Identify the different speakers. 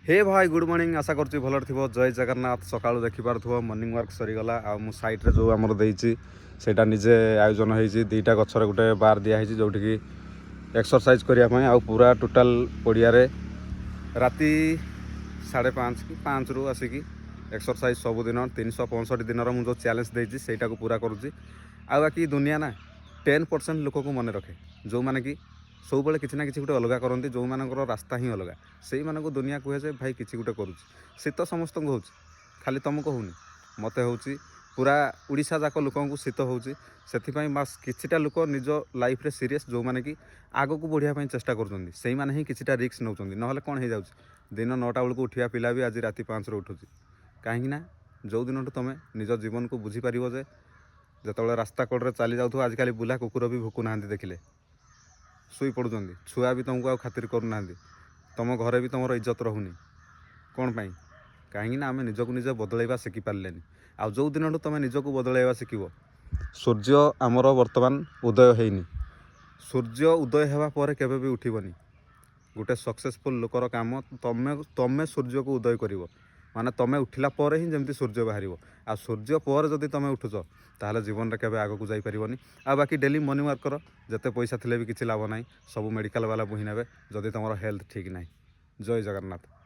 Speaker 1: हे भाई good morning आशा करछि भलर थिबो। जय जगन्नाथ। सकाळु देखि पारथुबो मॉर्निंग वॉक सरीगला आ मु साइड रे जो हमर देइछि सेटा निजे आयोजन होइछि। दुईटा गछरे गुटे बार दिया होइछि जोठी कि एक्सरसाइज करिया पय आ पूरा टोटल पडिया रे राती 5:30 कि 5 रु आसिकी एक्सरसाइज सब दिन 365 दिन मु जो चैलेंज देइछि सेटा को पूरा करूछि। आ बाकी दुनिया ना 10% लोक को मन रखे जो माने कि सब बेले किसी ना किसी गोटे अलग करती जो मानकर रास्ता ही अलग से मानक दुनिया कहे जे भाई किसी गोटे करुच्ची शीत समस्त हो खाली तुमको होनी मत हो पूरा उड़ीसा जाक लोक शीत होती बास किछिटा लोक निज लाइफ रे सीरीयस जो माने कि आग को बढ़िया चेष्टा कर ही किछिटा रिस्क नौ ना कौन हो जाऊँ दिन 9टा बेलू उठा पिला भी आज राति 5 उठुची कहीं जो दिन तुम निज जीवन को बुझीपार जे जिते रास्ता कड़े चली जाऊ आजिकल बुला कुकुर भी भुकु ना देखिले शुई पड़ुं छुआ भी तुमको खातिर करूना तुम घरे भी तुम इज्जत रोनी कौन पाई कहीं आम निजक निजे बदलैवा शिखि पारे आ जो दिन तुम निजक बदलैवा शिखब सूर्य आमर वर्तमान उदय होनी सूर्य उदय होगा पर केवे भी उठबनी गोटे सक्सेसफुल लोकर काम तमें सूर्य को उदय कर माने तमें उठिला पर ही जमती सूर्य बाहर आ सूर्य पर जदि तुम उठुच ताहले जीवन में केवे आगक जापरनि आ बाकी डेली मॉर्निंग वॉक कर जिते पैसा थिले भी किसी लाभ ना सब मेडिकल वाला बुही ने जदि तुम हेल्थ ठीक ना। जय जगन्नाथ।